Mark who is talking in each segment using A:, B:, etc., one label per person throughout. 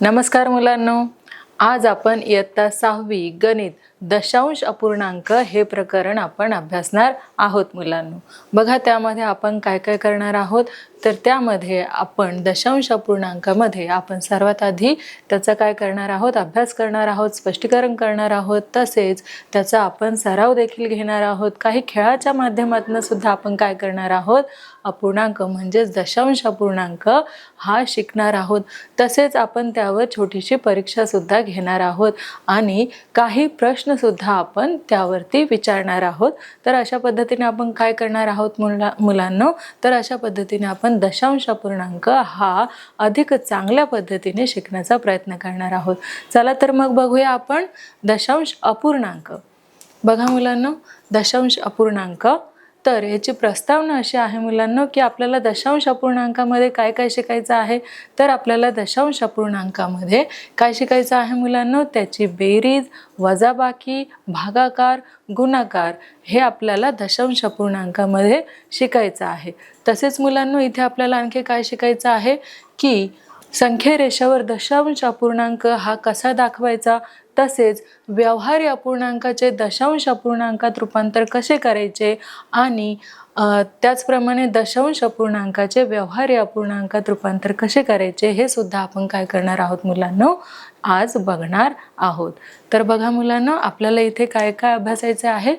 A: नमस्कार मुलांनो, आज आपण इयत्ता 6वी गणित दशांश अपूर्णांक हे प्रकरण आपण अभ्यासणार आहोत मुलांनो। बघा त्यामध्ये आपण काय काय करणार आहोत, तर त्यामध्ये आपण दशांश अपूर्णांकामध्ये आपण सर्वात आधी त्याचा काय करणार आहोत, अभ्यास करणार आहोत, स्पष्टीकरण करणार आहोत, तसेच त्याचा आपण सराव देखील घेणार आहोत। काही खेळाच्या माध्यमातून सुद्धा आपण काय करणार आहोत, अपूर्णांक म्हणजे दशांश अपूर्णांक हा शिकणार आहोत। तसेच आपण त्यावर छोटीशी परीक्षा सुद्धा घेणार आहोत आणि काही प्रश्न सुद्धा आपण त्यावरती विचारणार आहोत। तर अशा पद्धतीने आपण काय करणार आहोत मुलांनो, तर अशा पद्धतीने आपण दशांश अपूर्णांक हा अधिक चांगल्या पद्धतीने शिकण्याचा प्रयत्न करणार आहोत। चला तर मग बघूया आपण दशांश अपूर्णांक। बघा मुलांनो, दशांश अपूर्णांक तर याची प्रस्तावना अशी आहे मुलांनो की आपल्याला दशांश अपूर्णांकामध्ये काय काय शिकायचं आहे, तर आपल्याला दशांश अपूर्णांकामध्ये काय शिकायचं आहे मुलांनो, त्याची बेरीज, वजाबाकी, भागाकार, गुणाकार हे आपल्याला दशांश अपूर्णांकामध्ये शिकायचं आहे। तसेच मुलांनो इथे आपल्याला आणखी काय शिकायचं आहे की संख्या रेषेवर दशांश अपूर्णांक हा कसा दाखवायचा, तसेच व्यवहारी अपूर्णांकाचे दशांश अपूर्णांकात रूपांतर कसे करायचे आणि त्याचप्रमाणे दशांश अपूर्णांकाचे व्यवहारी अपूर्णांकात रूपांतर कसे करायचे हे सुद्धा आपण काय करणार आहोत मुलांनो, आज बघणार आहोत। तर बघा मुलांनो, आपल्याला इथे काय काय अभ्यासायचे आहे,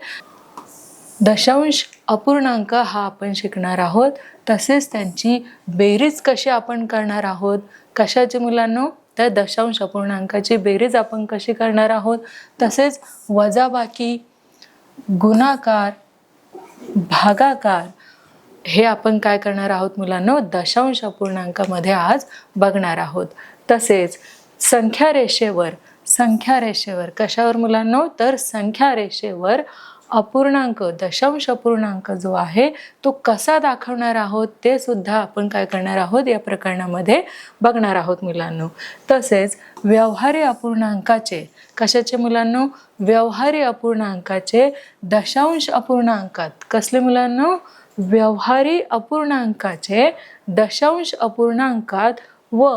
A: दशांश अपूर्णांक हा आपण शिकणार आहोत, तसेच त्यांची बेरीज कशी आपण करणार आहोत। कशाची मुलांनो, तर दशांश अपूर्णांकाची बेरीज आपण कशी करणार आहोत, तसेच वजाबाकी, गुणाकार, भागाकार हे आपण काय करणार आहोत मुलांनो, दशांश अपूर्णांकामध्ये आज बघणार आहोत। तसेच संख्या रेषेवर कशावर मुलांनो, तर संख्या रेषेवर अपूर्णांक दशांश अपूर्णांक जो आहे तो कसा दाखवणार आहोत ते सुद्धा आपण काय करणार आहोत, या प्रकरणामध्ये बघणार आहोत मुलांनो। तसेच व्यवहारी अपूर्णांकाचे कशाचे मुलांनो, व्यवहारी अपूर्णांकाचे दशांश अपूर्णांकात कसले मुलांनो, व्यवहारी अपूर्णांकाचे दशांश अपूर्णांकात व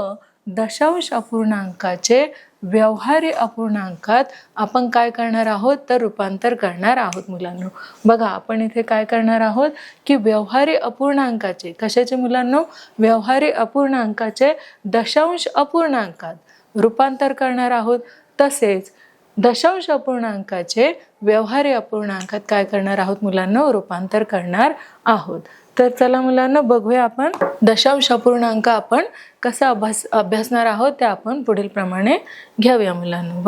A: दशांश अपूर्णांकाचे व्यवहारी अपूर्णांकात आपण काय करणार आहोत, तर रूपांतर करणार आहोत मुलांनो। बघा आपण इथे काय करणार आहोत की व्यवहारी अपूर्णांकाचे कशाचे मुलांनो, व्यवहारी अपूर्णांकाचे दशांश अपूर्णांकात रूपांतर करणार आहोत, तसेच दशांश अपूर्णांकाचे व्यवहारी अपूर्णांकात काय करणार आहोत मुलांनो, रूपांतर करणार आहोत। तर चला मुलांना बघूया आपण दशांश अपूर्णांक आपण कसा अभ्यासणार आहोत ते आपण पुढील प्रमाणे घेऊया मुलांनो।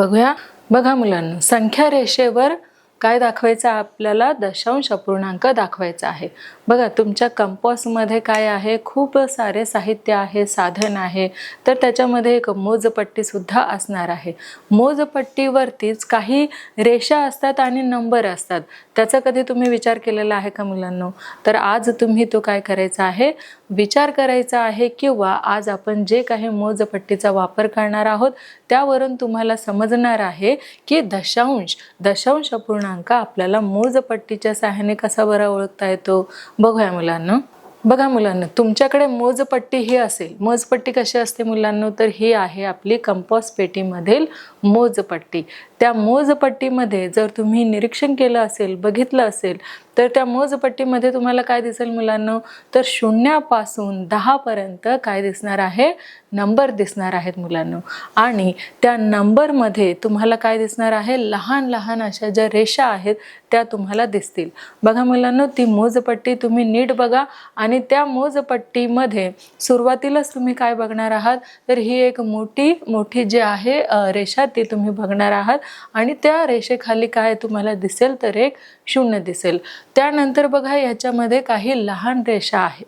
A: बघा मुलांनो, संख्या रेषेवर काय दाखवायचं आपल्याला, दशांश अपूर्णांक दाखवायचा आहे। बघा तुमच्या कंपासमध्ये काय आहे, खूप सारे साहित्य आहे, साधन आहे, तर त्याच्यामध्ये एक मोजपट्टी सुद्धा असणार आहे। मोजपट्टीवरतीच काही रेषा असतात आणि नंबर असतात, त्याचा कधी तुम्ही विचार केलेला आहे का मुलांनो, तर आज तुम्ही तो काय करायचा आहे, विचार करायचा आहे, किंवा आज आपण जे काही मोजपट्टीचा वापर करणार आहोत त्यावरून तुम्हाला समजणार आहे की दशांश अपूर्णांक आपल्याला मोजपट्टीच्या सहाय्याने कसा बरा ओळखता येतो। बघूया मुलांनो। बघा मुलांनो, तुमच्याकडे मोजपट्टी ही असेल, मोजपट्टी कशी असते मुलांनो, तर ही आहे आपली कंपास पेटीमधील मोजपट्टी। त्या मोजपट्टीमध्ये जर तुम्ही निरीक्षण केलं असेल, बघितलं असेल, तर त्या मोजपट्टीमध्ये तुम्हाला काय दिसेल मुलांनो, तर 0 पासून 10 पर्यंत काय दिसणार आहे, नंबर दिसणार आहेत मुलांनो। आणि त्या नंबरमध्ये तुम्हाला काय दिसणार आहे, लहान लहान अशा ज्या रेषा आहेत त्या तुम्हाला दिसतील। बघा मुलांनो, ती मोजपट्टी तुम्ही नीट बघा आणि त्या मोजपट्टीमध्ये सुरुवातीलाच तुम्ही काय बघणार आहात, तर ही एक मोठी जी आहे रेषा ती तुम्ही बघणार आहात आणि त्या रेषेखाली काय तुम्हाला दिसेल, तर एक 0 दिसेल। त्यानंतर बघा याच्यामध्ये काही लहान रेषा आहेत,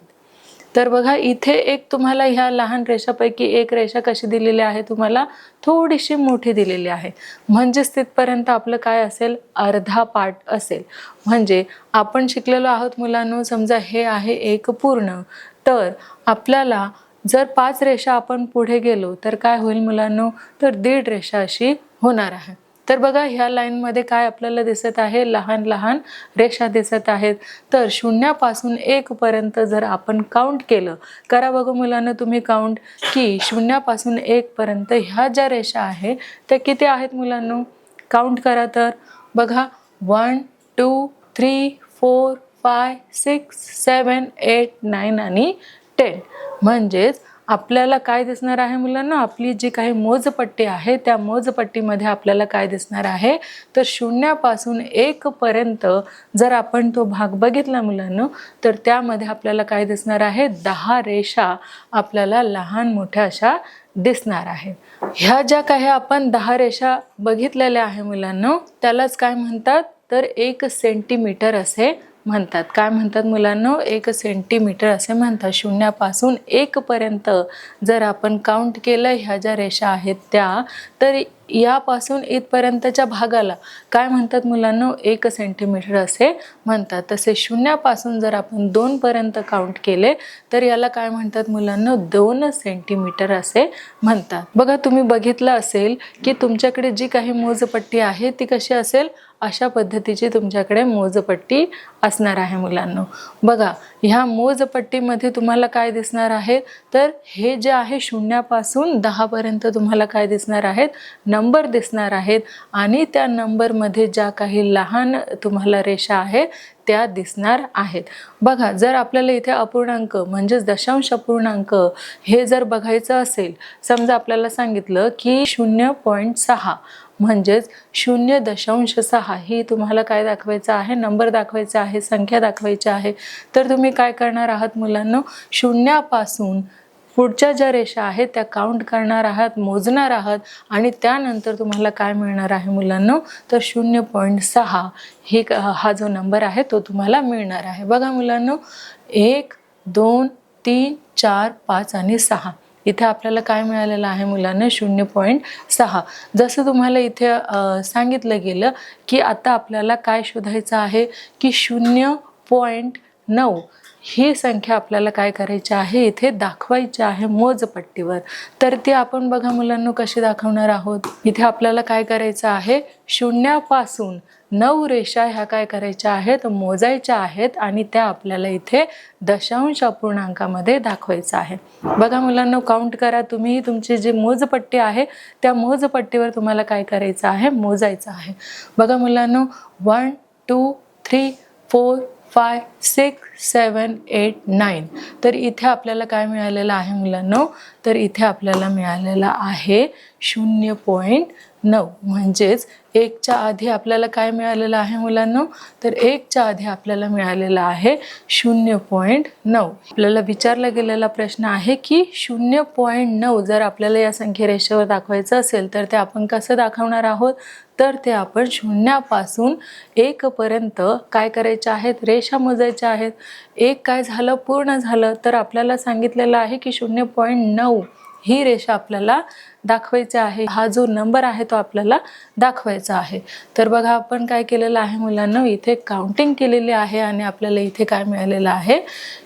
A: तर बघा इथे एक तुम्हाला ह्या लहान रेषापैकी एक रेषा कशी दिलेली आहे, तुम्हाला थोडीशी मोठी दिलेली आहे, म्हणजेच तिथपर्यंत आपलं काय असेल, अर्धा पाठ असेल। म्हणजे आपण शिकलेलो आहोत मुलांनो, समजा हे आहे एक पूर्ण, तर आपल्याला जर 5 रेषा आपण पुढे गेलो तर काय होईल मुलांनो, तर 1.5 रेषा अशी होणार आहे। तर बघा ह्या लाईनमध्ये काय आपल्याला दिसत आहे, लहान लहान रेषा दिसत आहेत. तर 0 पासून 1 पर्यंत जर आपण काउंट केलं, करा बघा मुलांना तुम्ही काउंट, की 0 पासून 1 पर्यंत ह्या ज्या रेषा आहेत त्या किती आहेत मुलांनो, काउंट करा. तर बघा 1 2 3 4 5 6 7 8 9 आणि 10. म्हणजेच आपल्याला काय दिसणार आहे मुलांना, आपली जी काही मोजपट्टी आहे त्या मोजपट्टीमध्ये आपल्याला काय दिसणार आहे, तर 0 पासून 1 पर्यंत जर आपण तो भाग बघितला मुलांना, तर त्यामध्ये आपल्याला काय दिसणार आहे, 10 रेषा आपल्याला लहान मोठ्या अशा दिसणार आहे. ह्या ज्या काही आपण 10 रेषा बघितलेल्या आहे मुलांना, त्यालाच काय म्हणतात, तर 1 सेंटीमीटर असे म्हणतात. काय म्हणतात मुलांनो, 1 सेंटीमीटर असे म्हणतात. 0 पासून 1 पर्यंत जर आपण काउंट केलं ह्या ज्या रेषा आहेत त्या, तर यापासून इथपर्यंतच्या भागाला काय म्हणतात मुलांनो, 1 सेंटीमीटर असे म्हणतात. तसे 0 पासून जर आपण 2 पर्यंत काउंट केले तर याला काय म्हणतात मुलांनो, 2 सेंटीमीटर असे म्हणतात. बघा तुम्ही बघितलं असेल की तुमच्याकडे जी काही मोजपट्टी आहे ती कशी असेल, अशा पद्धतीची तुमच्याकडे मोजपट्टी असणार आहे मुलांनो. बघा ह्या मोजपट्टीमध्ये तुम्हाला काय दिसणार आहे, तर हे जे आहे 0 पासून 10 पर्यंत तुम्हाला काय दिसणार आहेत, नंबर दिसणार आहेत. आणि त्या नंबरमध्ये ज्या काही लहान तुम्हाला रेषा आहेत त्या दिसणार आहेत. बघा जर आपल्याला इथे अपूर्णांक म्हणजेच दशांश अपूर्णांक हे जर बघायचं असेल, समजा आपल्याला सांगितलं की 0.6 म्हणजेच 0.6 ही तुम्हाला काय दाखवायचं आहे, नंबर दाखवायचा आहे, संख्या दाखवायची आहे. तर तुम्ही काय करणार आहात मुलांनो, 0 पासून पुढच्या ज्या रेषा आहेत त्या काउंट करणार आहात, मोजणार आहात आणि त्यानंतर तुम्हाला काय मिळणार आहे मुलांनो, तर 0.6 ही हा जो नंबर आहे तो तुम्हाला मिळणार आहे. बघा मुलांनो 1 2 3 4 5 आणि 6 इथे आपल्याला काय मिळालेलं आहे मुलांना, 0.6. जसं तुम्हाला इथे सांगितलं गेलं की आता आपल्याला काय शोधायचं आहे, की 0.9 ही संख्या आपल्याला काय करायची आहे, इथे दाखवायची आहे मोजपट्टीवर. तर ती आपण बघा मुलांना कशी दाखवणार आहोत. इथे आपल्याला काय करायचं आहे, 0 पासून 9 रेषा ह्या काय करायच्या आहेत, मोजायच्या आहेत आणि त्या आपल्याला इथे दशांश अपूर्णांकामध्ये दाखवायचं आहे. बघा मुलांना काउंट करा तुम्ही, तुमची जी मोजपट्टी आहे त्या मोजपट्टीवर तुम्हाला काय करायचं आहे, मोजायचं आहे. बघा मुलांना 1 2 3 4 5 6 7 8 9. तर इथे आपल्याला काय मिळालेलं आहे मुलांनो, तर इथे आपल्याला मिळालेलं आहे 0.9. म्हणजेच 1च्या आधी आपल्याला काय मिळालेलं आहे मुलांनो, तर 1च्या आधी आपल्याला मिळालेलं आहे 0.9. आपल्याला विचारला गेलेला प्रश्न आहे की 0.9 जर आपल्याला या संख्या रेषेवर दाखवायचं असेल तर ते आपण कसं दाखवणार आहोत, तर ते आपण 0 पासून 1 पर्यंत काय करायचे आहेत, रेषा मोजायच्या आहेत. 1 काय झालं, पूर्ण झालं, तर आपल्याला सांगितलेलं आहे की 0.9 ही रेषा आपल्याला दाखवायची आहे. हा जो नंबर आहे तो आपल्याला दाखवायचा आहे. तर बघा आपण काय केलेलं आहे मुलांना, इथे काउंटिंग केलेली आहे आणि आपल्याला इथे काय मिळालेलं आहे,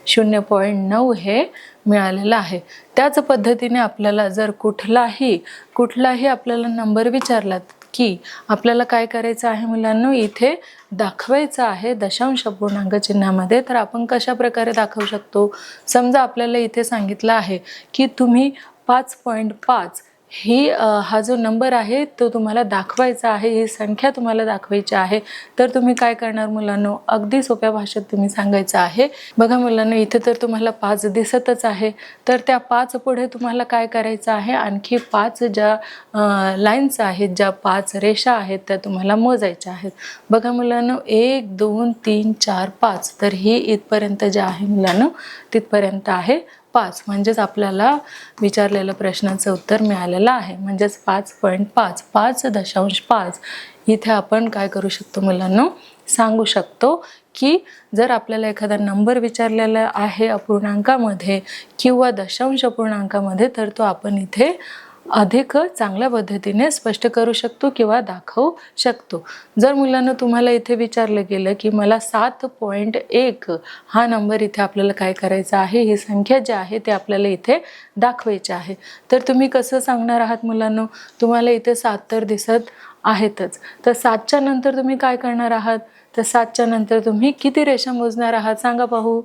A: 0.9 हे मिळालेलं आहे. त्याच पद्धतीने आपल्याला जर कुठलाही आपल्याला नंबर विचारला की आपल्याला काय करायचं आहे मुलांना, इथे दाखवायचं आहे दशांश अपूर्णांक चिन्हामध्ये, तर आपण कशा प्रकारे दाखवू शकतो. समजा आपल्याला इथे सांगितलं आहे की तुम्ही 5.5 ही हा जो नंबर आहे तो तुम्हाला दाखवायचा आहे, ही संख्या तुम्हाला दाखवायची आहे. तर तुम्ही काय करणार मुलांनो, अगदी सोप्या भाषेत तुम्ही सांगायचं आहे. बघा मुलांनो इथे तर तुम्हाला 5 दिसतच आहे, तर त्या 5 पुढे तुम्हाला काय करायचं आहे, आणखी 5 ज्या लाईन्स आहेत, ज्या 5 रेषा आहेत त्या तुम्हाला मोजायच्या आहेत. बघा मुलांनो 1 2 3 4 5, तर ही इथपर्यंत जे आहे मुलांनो तिथपर्यंत आहे 5. म्हणजेच आपल्याला विचारलेल्या प्रश्नाचं उत्तर मिळालेलं आहे. म्हणजेच 5.5 5.5 इथे आपण काय करू शकतो मुलांनो, सांगू शकतो की जर आपल्याला एखादा नंबर विचारलेला आहे अपूर्णांकामध्ये किंवा दशांश अपूर्णांकामध्ये, तर तो आपण इथे अधिक चांगल्या पद्धतीने स्पष्ट करू शकतो किंवा दाखवू शकतो. जर मुलांना तुम्हाला इथे विचारलं गेलं की मला 7.1 हा नंबर इथे आपल्याला काय करायचा आहे, ही संख्या जी आहे ते आपल्याला इथे दाखवायची आहे, तर तुम्ही कसं सांगणार आहात मुलांनो? तुम्हाला इथे 7 तर दिसत आहेतच, तर 7च्या नंतर तुम्ही काय करणार आहात? तर 7च्या नंतर तुम्ही किती रेषा मोजणार आहात सांगा पाहू.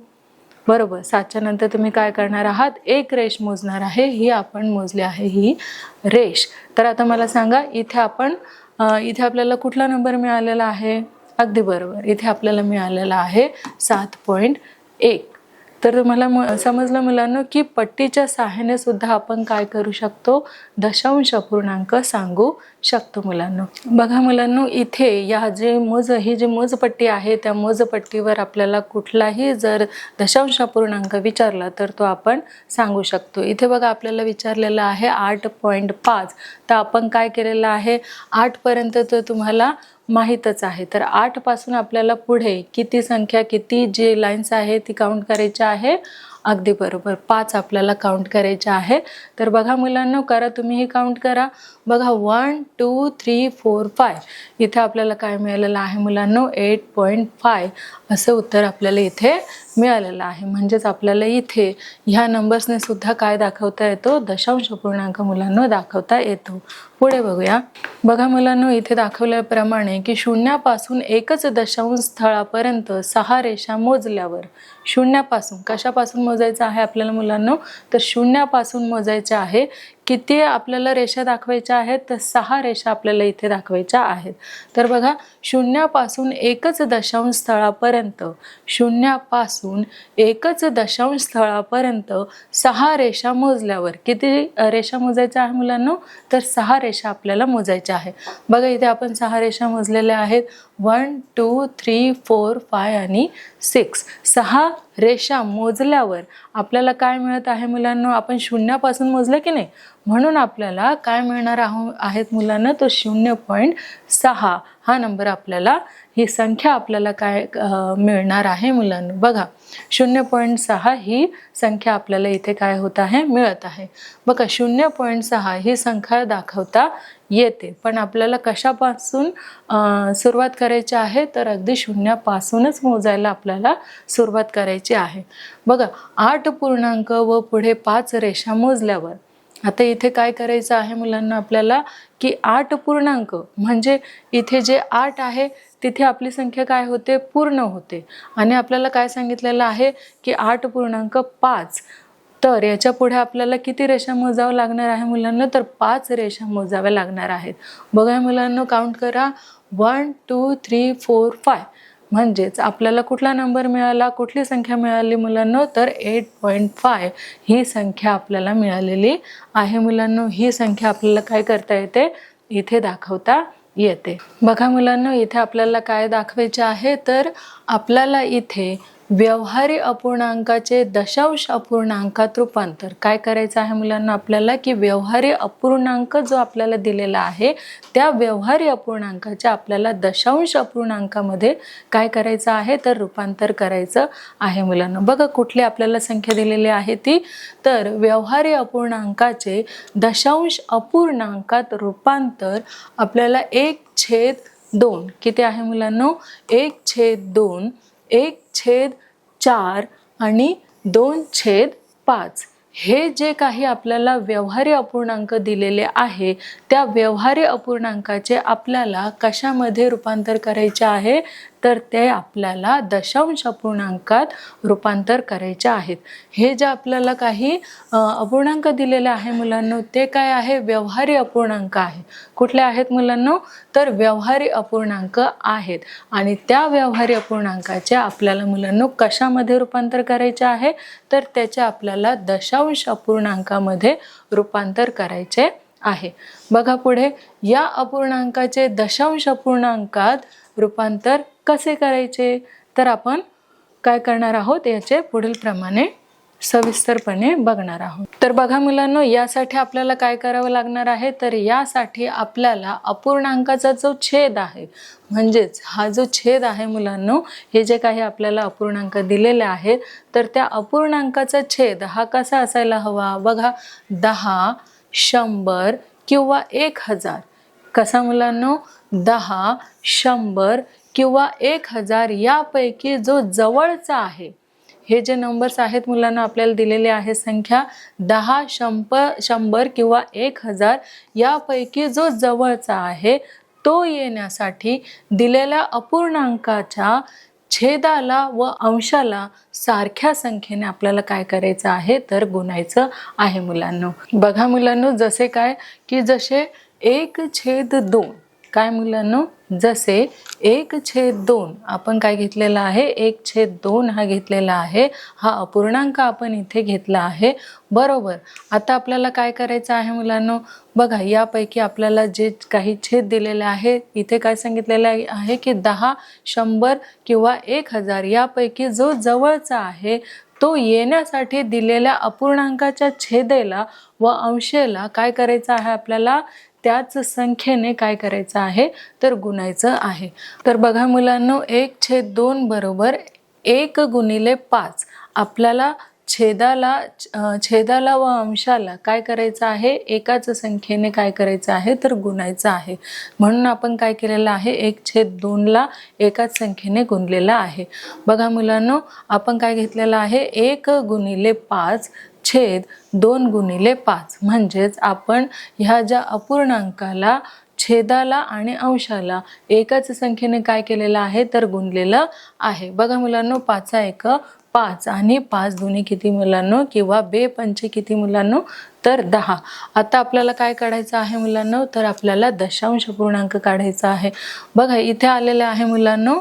A: बरोबर, 7च्या नंतर तुम्ही काय करणार आहात? एक रेष मोजणार आहे. ही आपण मोजली आहे ही रेष. तर आता मला सांगा इथे इथे आपल्याला कुठला नंबर मिळालेला आहे? अगदी बरोबर, इथे आपल्याला मिळालेला आहे 7.1. तर तुम्हाला समजलं मुलांनो की पट्टीच्या सहाय्याने सुद्धा आपण काय करू शकतो? दशांश अपूर्णांक सांगू शकतो मुलांनो. बघा मुलांनो, इथे ही जी मोजपट्टी आहे त्या मोजपट्टीवर आपल्याला कुठलाही जर दशांश अपूर्णांक विचारला तर तो आपण सांगू शकतो. इथे बघा आपल्याला विचारलेलं आहे 8.5. तर आपण काय केलेलं आहे? 8 पर्यंत तर तुम्हाला माहीतच आहे, तर 8 पासून आपल्याला पुढे किती संख्या, किती जे लाईन्स आहे ती काउंट करायची आहे? अगदी बरोबर, 5 आपल्याला काउंट करायचे आहे. तर बघा मुलांनो, करा तुम्हीही काउंट करा. बघा 1 2 3 4 5. इथे आपल्याला काय मिळालेलं आहे मुलांनो? 8.5 असं उत्तर आपल्याला इथे मिळालेलं आहे. म्हणजेच आपल्याला इथे ह्या नंबर्सने सुद्धा काय दाखवता येतो? दशांश अपूर्णांक मुलांनो दाखवता येतो. पुढे बघूया. बघा मुलांनो, इथे दाखवल्याप्रमाणे की शून्यापासून एकच दशांश स्थळापर्यंत 6 रेषा मोजल्यावर, शून्यापासून कशापासून मोजायचं आहे आपल्याला मुलांनो? तर शून्यापासून मोजायचं आहे. किती आपल्याला रेषा दाखवायच्या आहेत? तर 6 रेषा आपल्याला इथे दाखवायच्या आहेत. तर बघा, शून्यापासून एकच दशांश स्थळापर्यंत, शून्यापासून एकच दशांश स्थळापर्यंत 6 रेषा मोजल्यावर किती रेषा मोजायच्या आहे मुलांनो? तर 6 रेषा आपल्याला मोजायच्या आहे. बघा इथे आपण 6 रेषा मोजलेल्या आहेत. 1 2 3 4 5 आणि 6. 6 रेषा मोजल्यावर आपल्याला काय मिळत आहे मुलांनो? आपण शून्यापासून मोजलं की नाही, म्हणून आपल्याला काय मिळणार आहेत मुलांना? तो 0.6 हा नंबर आपल्याला, ही संख्या आपल्याला काय मिळणार आहे मुलांना? बघा 0.6 ही संख्या आपल्याला इथे काय होत आहे? मिळत आहे. बघा 0.6 ही संख्या दाखवता येते, पण आपल्याला कशापासून सुरुवात करायची आहे? तर अगदी शून्यापासूनच मोजायला आपल्याला सुरुवात करायची आहे. बघा 8 पूर्णांक व पुढे 5 रेषा मोजल्यावर, आता इथे काय करायचं आहे मुलांना आपल्याला? की 8 पूर्णांक म्हणजे इथे जे 8 आहे तिथे आपली संख्या काय होते? पूर्ण होते. आणि आपल्याला काय सांगितलेलं आहे? की 8.5. तर याच्या पुढे आपल्याला किती रेषा मोजावं लागणार आहे मुलांना? तर 5 रेषा मोजाव्या लागणार आहेत. बघा मुलांना, काउंट करा. 1 2 3 4 5. म्हणजेच आपल्याला कुठला नंबर मिळाला? कुठली संख्या मिळाली मुलांनो? तर 8.5 ही संख्या आपल्याला मिळालेली आहे मुलांनो. ही संख्या आपल्याला काय करता येते? इथे दाखवता येते. बघा मुलांनो, इथे आपल्याला काय दाखवायचे आहे? तर आपल्याला इथे व्यवहारी अपूर्णांकाचे दशांश अपूर्णांकात रूपांतर काय करायचं आहे मुलांना आपल्याला? की व्यवहारी अपूर्णांक जो आपल्याला दिलेला आहे त्या व्यवहारी अपूर्णांकाचे आपल्याला दशांश अपूर्णांकामध्ये काय करायचं आहे? तर रूपांतर करायचं आहे मुलांना. बघा कुठली आपल्याला संख्या दिलेली आहे ती? तर व्यवहारी अपूर्णांकाचे दशांश अपूर्णांकात रूपांतर आपल्याला 1/2 किती आहे मुलांनो? 1/2, 1/4 आणि 2/5 हे जे काही आपल्याला व्यवहारी अपूर्णांक दिलेले आहे त्या व्यवहारी अपूर्णांकाचे आपल्याला कशामध्ये रूपांतर करायचे आहे? तर ते आपल्याला दशांश अपूर्णांकात रूपांतर करायचे आहेत. हे जे आपल्याला काही अपूर्णांक दिलेले आहे मुलांनो ते काय आहे? व्यवहारी अपूर्णांक आहे. कुठले आहेत मुलांनो? तर व्यवहारी अपूर्णांक आहेत. आणि त्या व्यवहारी अपूर्णांकाचे आपल्याला मुलांनो कशामध्ये रूपांतर करायचे आहे? तर त्याचे आपल्याला दशांश अपूर्णांकामध्ये रूपांतर करायचे आहे. बघा पुढे, या अपूर्णांकाचे दशांश अपूर्णांकात रूपांतर कसे करायचे? तर आपण काय करणार आहोत याचे पुढील प्रमाणे सविस्तरपणे बघणार आहोत. तर बघा मुलांनो, यासाठी आपल्याला काय करावं लागणार आहे? तर यासाठी आपल्याला अपूर्णांकाचा जो छेद आहे, म्हणजेच हा जो छेद आहे मुलांनो, हे जे काही आपल्याला अपूर्णांक दिलेले आहेत तर त्या अपूर्णांकाचा छेद हा कसा असायला हवा? बघा 10, 100 किंवा 1000. कसा मुलांनो? 10, 100 किंवा 1000 यापैकी जो जवळचा आहे, हे जे नंबर्स आहेत मुलांना आपल्याला दिलेले आहे संख्या 10, 100 किंवा 1000 यापैकी जो जवळचा आहे तो येण्यासाठी दिलेल्या अपूर्णांकाच्या छेदाला व अंशाला सारख्या संख्येने आपल्याला काय करायचं आहे तर गुणायचं आहे मुलांनो. बघा मुलांनो, जसे काय की जसे 1/2, काय मुलांनो? जसे 1/2 आपण काय घेतलेला आहे? 1/2 हा घेतलेला आहे. हा अपूर्णांक आपण इथे घेतला आहे, बरोबर. आता आपल्याला काय करायचं आहे मुलांनो? बघा, यापैकी आपल्याला जे काही छेद दिलेले आहे, इथे काय सांगितलेलं आहे की 10, 100 किंवा 1000 यापैकी जो जवळचा आहे तो येण्यासाठी दिलेल्या अपूर्णांकाच्या छेदेला व अंशेला काय करायचं आहे आपल्याला? त्याच संख्येने काय करायचं आहे तर गुणायचं आहे. तर बघा मुलांनो, 1/2 बरोबर 1 गुणिले 5. आपल्याला छेदाला व अंशाला काय करायचं आहे? एकाच संख्येने काय करायचं आहे तर गुणायचं आहे. म्हणून आपण काय केलेलं आहे? 1/2 ला एकाच संख्येने गुणलेला आहे. बघा मुलांनो, आपण काय घेतलेलं आहे? 1 गुणिले 5 छेद 2 गुणिले 5. म्हणजेच आपण ह्या ज्या अपूर्णांकाला छेदाला आणि अंशाला एकाच संख्येने काय केलेलं आहे तर गुणलेलं आहे. बघा मुलांनो, 5 1 5 आणि 5 दुनी किती मुलांनो? किंवा 2 पंचे किती मुलांनो? तर 10. आता आपल्याला काय काढायचं आहे मुलांनो? तर आपल्याला दशांश पूर्णांक काढायचा आहे. बघा, इथे आलेले आहे मुलांनो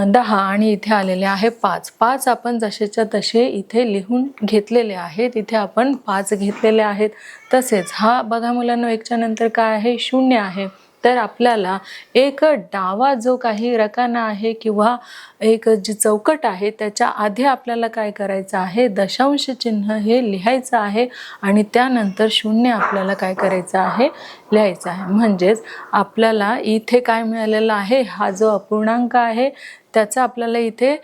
A: 10 आणि इथे आलेले आहे 5. 5 आपण जसेच्या तसे इथे लिहून घेतलेले आहेत. इथे आपण 5 घेतलेले आहेत. तसेच हा बघा मुलांनो, 1च्या नंतर काय आहे? 0 आहे. तर आपल्याला एक डावा जो काही रकाना आहे किंवा एक जी चौकट आहे त्याच्या आधी आपल्याला काय करायचं आहे? दशांश चिन्ह हे लिहायचं आहे आणि त्यानंतर 0 आपल्याला काय करायचं आहे? लिहायचं आहे. म्हणजेच आपल्याला इथे काय मिळालेलं आहे? हा जो अपूर्णांक आहे त्याचा आपल्याला इथे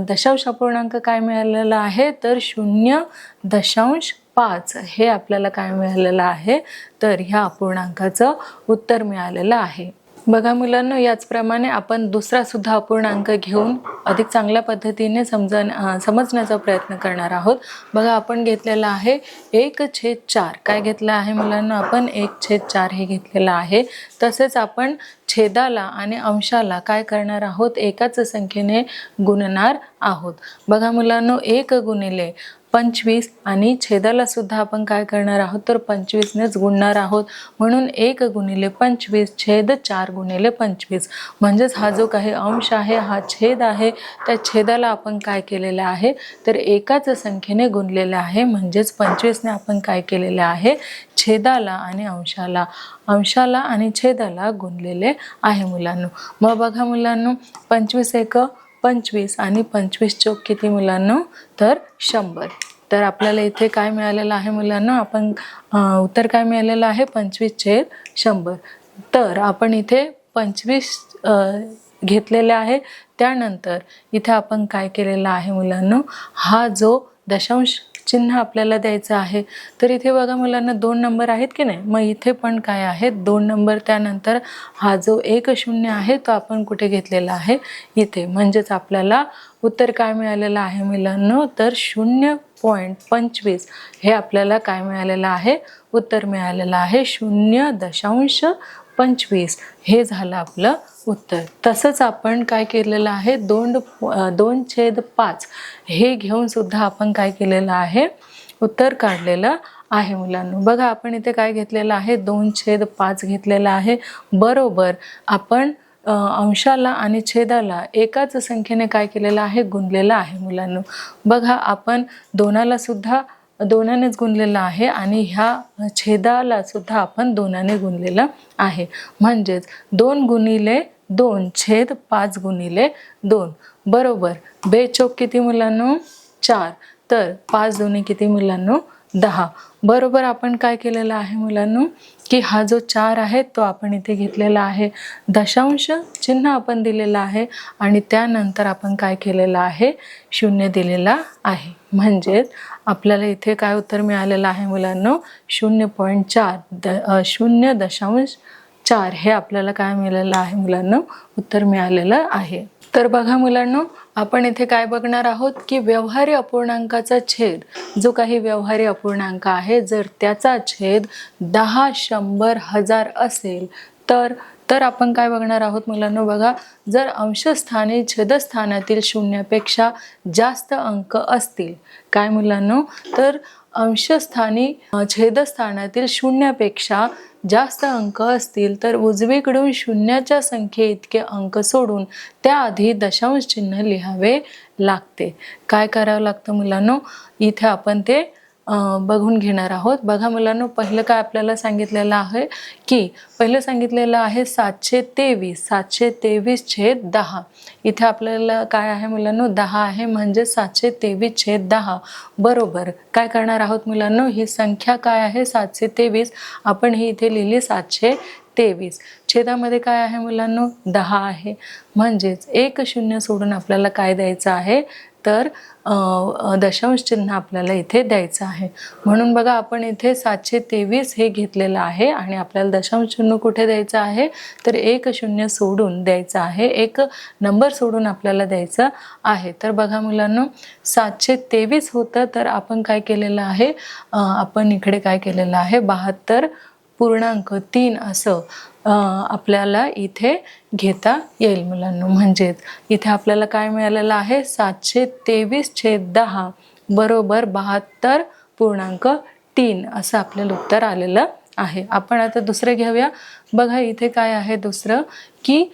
A: दशांश अपूर्णांक काय मिळालेला आहे तर 0.5 हे आपल्याला काय मिळालेलं आहे तर ह्या अपूर्णांकाचं उत्तर मिळालेलं आहे. बघा मुलांनो, याचप्रमाणे आपण दुसरा सुद्धा अपूर्णांक घेऊन अधिक चांगल्या पद्धतीने समजण्याचा प्रयत्न करणार आहोत. बघा, आपण घेतलेला आहे 1/4. काय घेतलं आहे मुलांना? आपण 1/4 हे घेतलेलं आहे. तसेच आपण छेदाला आणि अंशाला काय करणार आहोत? एकाच संख्येने गुणणार आहोत. बघा मुलांनो, 1 गुणिले 25 आणि छेदाला सुद्धा आपण काय करणार आहोत तर 25नेच गुणणार आहोत. म्हणून 1 गुणिले 25 छेद 4 गुणिले 25. म्हणजेच हा जो काही अंश आहे हा छेद आहे. त्या छेदाला आपण काय केलेलं आहे तर एकाच संख्येने गुणलेलं आहे. म्हणजेच 25ने आपण काय केलेलं आहे? छेदाला आणि अंशाला आणि छेदाला गुणलेले आहे मुलांनो. मग बघा मुलांनो, 25 1 25 आणि 25 चौक किती मुलांनो? तर 100. तर आपल्याला इथे काय मिळालेलं आहे मुलांनो? आपण उत्तर काय मिळालेलं आहे? 25/100. तर आपण इथे 25 घेतलेले आहे. त्यानंतर इथे आपण काय केलेलं आहे मुलांनो? हा जो दशांश चिन्ह आपल्याला द्यायचं आहे. तर इथे बघा मुलांना 2 नंबर आहेत की नाही? मग इथे पण काय आहेत? 2 नंबर. त्यानंतर हा जो 1-0 आहे तो आपण कुठे घेतलेला आहे? इथे. म्हणजेच आपल्याला उत्तर काय मिळालेलं आहे मुलांनो? तर 0.25 हे आपल्याला काय मिळालेलं आहे? उत्तर मिळालेलं आहे. 0.25 हे झालं आपलं उत्तर. तसंच आपण काय केलेलं आहे? 2/5 हे घेऊन सुद्धा आपण काय केलेलं आहे? उत्तर काढलेलं आहे मुलांनो. बघा, आपण इथे काय घेतलेलं आहे? 2/5 घेतलेलं आहे. बरोबर आपण अंशाला आणि छेदाला एकाच संख्येने काय केलेलं आहे? गुणलेलं आहे मुलांनो. बघा, आपण 2ला सुद्धा 2नेच गुणलेलं आहे आणि ह्या छेदाला सुद्धा आपण 2ने गुणलेलं आहे. म्हणजेच 2 गुणिले 2 छेद 5 गुणिले 2 बरोबर 2 चौक किती मुलांनो? 4. तर 5 दुनी किती मुलांनो? 10. बरोबर आपण काय केलेलं आहे मुलांनो? की हा जो 4 आहे तो आपण इथे घेतलेला आहे. दशांश चिन्ह आपण दिलेलं आहे आणि त्यानंतर आपण काय केलेलं आहे? 0 दिलेला आहे. म्हणजेच आपल्याला इथे काय उत्तर मिळालेलं आहे मुलांनो, 0.4 हे आपल्याला काय मिळालेलं आहे मुलांनो, उत्तर मिळालेलं आहे. तर बघा मुलांनो, आपण इथे काय बघणार आहोत की व्यवहार्य अपूर्णांकाचा छेद, जो काही व्यवहार्य अपूर्णांक आहे, जर त्याचा छेद 10, 100, 1000 असेल तर आपण काय बघणार आहोत मुलांनो, बघा, जर अंशस्थानी छेदस्थानातील शून्यापेक्षा जास्त अंक असतील, काय मुलांनो, तर अंशस्थानी छेदस्थानातील शून्यापेक्षा जास्त अंक असतील तर उजवीकडून शून्याच्या संख्ये इतके अंक सोडून त्याआधी दशांश चिन्ह लिहावे लागते. काय करावं लागतं मुलांनो, इथे आपण ते बघून घेणार आहोत. बघा मुलांनो, पहिलं काय आपल्याला सांगितलेलं आहे की पहिलं सांगितलेलं आहे 723/10. इथे आपल्याला काय आहे मुलांनो, 10 आहे, म्हणजे 723/10 बरोबर काय करणार आहोत मुलांनो, ही संख्या काय आहे 723, आपण ही इथे लिहिली 723. छेदामध्ये काय आहे मुलांनो, 10 आहे, म्हणजेच एक शून्य सोडून आपल्याला काय द्यायचं आहे, तर दशांश चिन्ह आपल्याला इथे द्यायचं आहे. म्हणून बघा, आपण इथे 723 हे घेतलेलं आहे आणि आपल्याला दशांश चिन्ह कुठे द्यायचं आहे, तर एक शून्य सोडून द्यायचं आहे, एक नंबर सोडून आपल्याला द्यायचं आहे. तर बघा मुलांनो, 723 होतं, तर आपण काय केलेलं आहे, आपण इकडे काय केलेलं आहे, 72.3 असं आपल्याला इथे घेता येईल मुलांनो. म्हणजेच इथे आपल्याला काय मिळालेलं आहे, 723/10 बरोबर 72.3 असं आपल्याला उत्तर आलेलं आहे. आपण आता दुसरं घेऊया. बघा, इथे काय आहे दुसरं की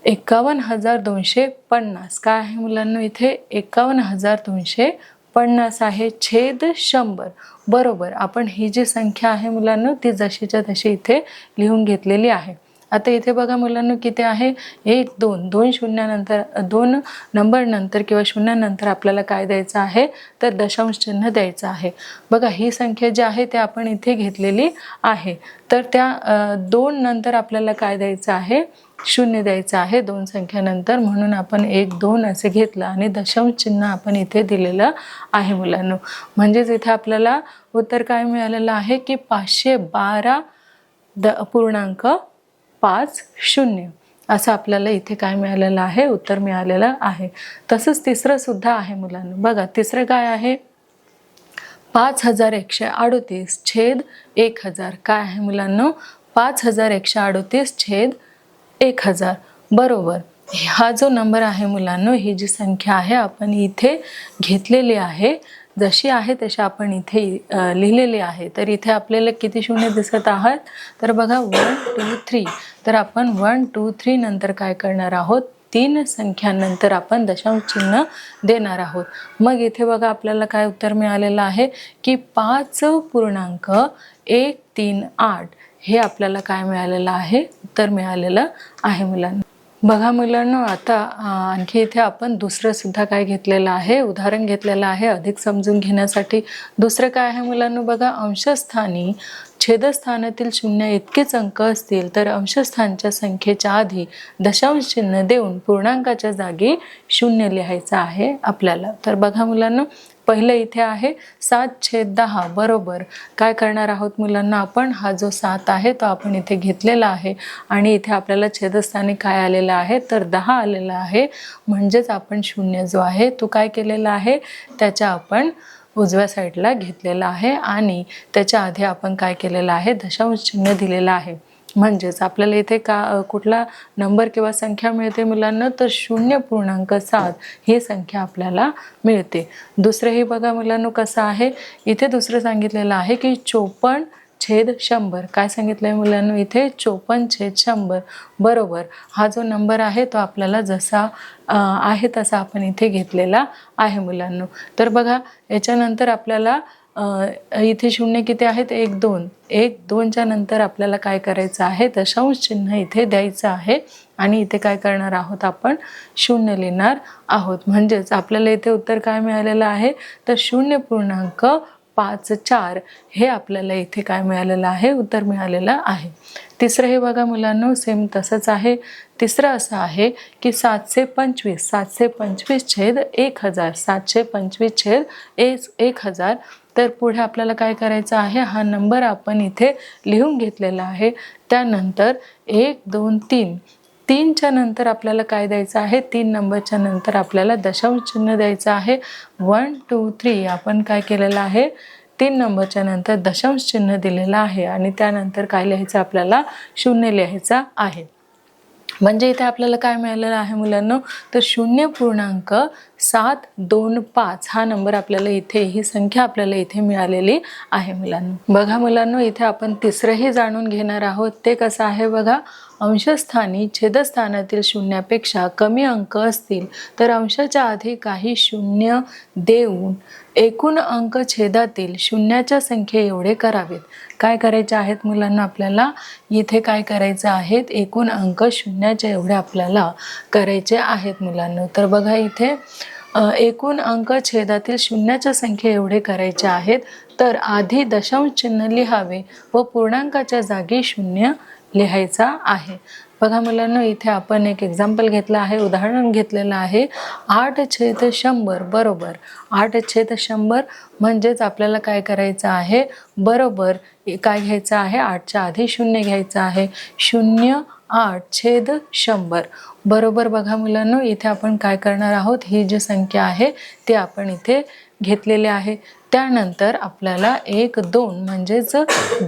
A: 51,250. काय आहे मुलांनो, इथे 51,250 आहे, छेद 100 बरोबर. आपण ही जी संख्या आहे मुलांनो, ती जशीच्या तशी इथे लिहून घेतलेली आहे. आता इथे बघा मुलांनो, किती आहे, 1 2 शून्यानंतर, 2 नंबर नंतर किंवा शून्यानंतर आपल्याला काय द्यायचं आहे, तर दशांश चिन्ह द्यायचं आहे. बघा, ही संख्या जी आहे ते आपण इथे घेतलेली आहे, तर त्या 2 नंतर आपल्याला काय द्यायचं आहे, शून्य द्यायचं आहे 2 संख्यानंतर, म्हणून आपण 1 2 असे घेतलं आणि दशांश चिन्ह आपण इथे दिलेलं आहे मुलांनो. म्हणजेच इथे आपल्याला उत्तर काय मिळालेलं आहे की 512.50 असं आपल्याला इथे काय मिळालेलं आहे, उत्तर मिळालेलं आहे. तसंच तिसरं सुद्धा आहे मुलांनो. बघा, तिसरं काय आहे, 5138/1000. काय आहे मुलांनो, 5138/1000 बरोबर. हा जो नंबर आहे मुलांनो, ही जी संख्या आहे आपण इथे घेतलेली आहे, जशी आहे तशी आपण इथे लिहिलेली आहे. तर इथे आपल्याला किती शून्य दिसत आहात, तर बघा 1 2 3. तर आपण 1 2 3 नंतर काय करणार आहोत, 3 संख्यांनंतर आपण दशांश चिन्ह देणार आहोत. मग इथे बघा आपल्याला काय उत्तर मिळालेलं आहे की 5.138 हे आपल्याला काय मिळालेलं आहे, उत्तर मिळालेलं आहे मुलांना. बघा मुलांनो, आता आणखी इथे आपण दुसरं सुद्धा काय घेतलेलं आहे, उदाहरण घेतलेलं आहे अधिक समजून घेण्यासाठी. दुसरं काय आहे मुलांनो, बघा, अंशस्थानी छेदस्थानातील शून्य इतकेच अंक असतील तर अंशस्थानच्या संख्येच्या आधी दशांश चिन्ह देऊन पूर्णांकाच्या जागी शून्य लिहायचं आहे आपल्याला. तर बघा मुलांनो, पहिलं इथे आहे 7/10 बरोबर. काय करणार आहोत मुलांना, आपण हा जो 7 आहे तो आपण इथे घेतलेला आहे आणि इथे आपल्याला छेदस्थानी काय आलेलं आहे, तर 10 आलेलं आहे. म्हणजेच आपण शून्य जो आहे तो काय केलेला आहे, त्याच्या आपण उजव्या साईडला घेतलेला आहे आणि त्याच्या आधी आपण काय केलेलं आहे, दशांश चिन्ह दिलेलं आहे. म्हणजेच आपल्याला इथे कुठला नंबर किंवा संख्या मिळते मुलांना, तर 0.7 ही संख्या आपल्याला मिळते. दुसरंही बघा मुलांनो कसं आहे, इथे दुसरं सांगितलेलं आहे की 54/100. काय सांगितलंय मुलांनो, इथे 54/100 बरोबर. हा जो नंबर आहे तो आपल्याला जसा आहे तसा आपण इथे घेतलेला आहे मुलांनो. तर बघा, याच्यानंतर आपल्याला इथे शून्य किती आहेत, 1 2. 1 2च्या नंतर आपल्याला काय करायचं आहे, दशांश चिन्ह इथे द्यायचं आहे आणि इथे काय करणार आहोत, आपण शून्य लिहिणार आहोत. म्हणजेच आपल्याला इथे उत्तर काय मिळालेलं आहे, तर 0.5 5,4 हे आपल्याला इथे काय मिळालेलं आहे, उत्तर मिळालेलं आहे. तिसरं हे बघा मुलांनो, सेम तसंच आहे. तिसरं असं आहे की 725 छेद 1000, 725 छेद 1000. तर पुढे आपल्याला काय करायचं आहे, हा नंबर आपण इथे लिहून घेतलेला आहे. त्यानंतर 1 2 3 3च्या नंतर आपल्याला काय द्यायचं आहे, 3 नंबरच्या नंतर आपल्याला दशांश चिन्ह द्यायचं आहे. 1 2 3 आपण काय केलेलं आहे, 3 नंबरच्या नंतर दशांश चिन्ह दिलेलं आहे आणि त्यानंतर काय लिहायचं, आपल्याला 0 लिहायचा आहे. म्हणजे इथे आपल्याला काय मिळालेलं आहे मुलांनो, तर 0.725 हा नंबर आपल्याला इथे, ही संख्या आपल्याला इथे मिळालेली आहे मुलांनो. बघा मुलांनो, इथे आपण तिसरंही जाणून घेणार आहोत. ते कसं आहे बघा, अंशस्थानी छेदस्थानातील शून्यापेक्षा कमी अंक असतील तर अंशाच्या आधी काही शून्य देऊन एकूण अंक छेदातील शून्याच्या संख्ये एवढे करावेत. काय करायचे आहेत मुलांना, आपल्याला इथे काय करायचं आहेत, एकूण अंक शून्याच्या एवढे आपल्याला करायचे आहेत मुलांनो. तर बघा इथे एकूण अंक छेदातील शून्याच्या संख्ये एवढे करायचे आहेत. तर आधी दशांश चिन्ह लिहावे व पूर्णांकाच्या जागी 0 लिहायचा आहे. बघा मुलांनो, इथे आपण एक एक्झाम्पल घेतलं आहे, उदाहरण घेतलेलं आहे. 8/100 बरोबर 8/100 म्हणजेच आपल्याला काय करायचं आहे, बरोबर काय घ्यायचं आहे, 8च्या आधी 0 घ्यायचं आहे. 0.8/100 बरोबर. बघा मुलांनो, इथे आपण काय करणार आहोत, ही जी संख्या आहे ती आपण इथे घेतलेली आहे. त्यानंतर आपल्याला 1 2 म्हणजेच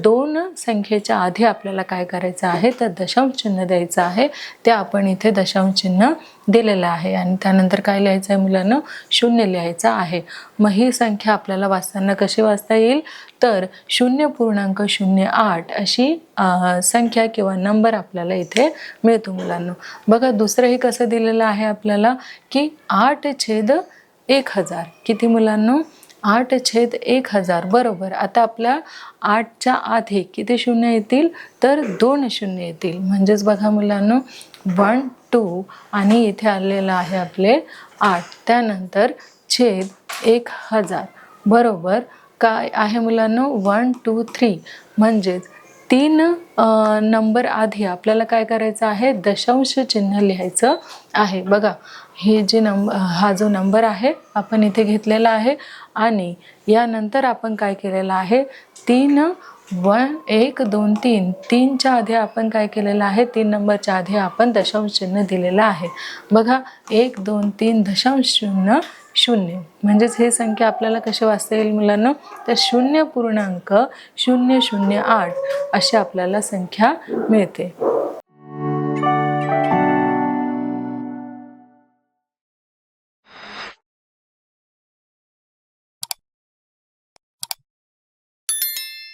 A: 2 संख्येच्या आधी आपल्याला काय करायचं आहे, तर दशांश चिन्ह द्यायचं आहे. ते आपण इथे दशांश चिन्ह दिलेलं आहे आणि त्यानंतर काय लिहायचं आहे मुलांना, 0 लिहायचा आहे. मग ही संख्या आपल्याला वाचताना कशी वाचता येईल, तर 0.08 अशी संख्या किंवा नंबर आपल्याला इथे मिळतो मुलांना. बघा दुसरंही कसं दिलेलं आहे आपल्याला, की 8/1000 किती मुलांना, 8/1000 बरोबर. आता आपल्या 8च्या आधी किती शून्य येतील, तर 2 शून्य येतील. म्हणजेच बघा मुलांनो, 1 2 आणि इथे आलेलं आहे आपले 8, त्यानंतर छेद 1000 बरोबर. काय आहे मुलांनो, 1 2 3 म्हणजेच 3 नंबर आधी आपल्याला काय करायचं आहे, दशांश चिन्ह लिहायचं आहे. बघा हे जे हा जो नंबर आहे आपण इथे घेतलेला आहे आणि यानंतर आपण काय केलेलं आहे, 1 2 3 3च्या आधी आपण काय केलेलं आहे, 3 नंबरच्या आधी आपण दशांश चिन्ह दिलेलं आहे. बघा 1 2 3 दशांश 0 म्हणजेच हे संख्या आपल्याला कशी वाचता येईल मुलांना, तर 0.008 अशी आपल्याला संख्या मिळते.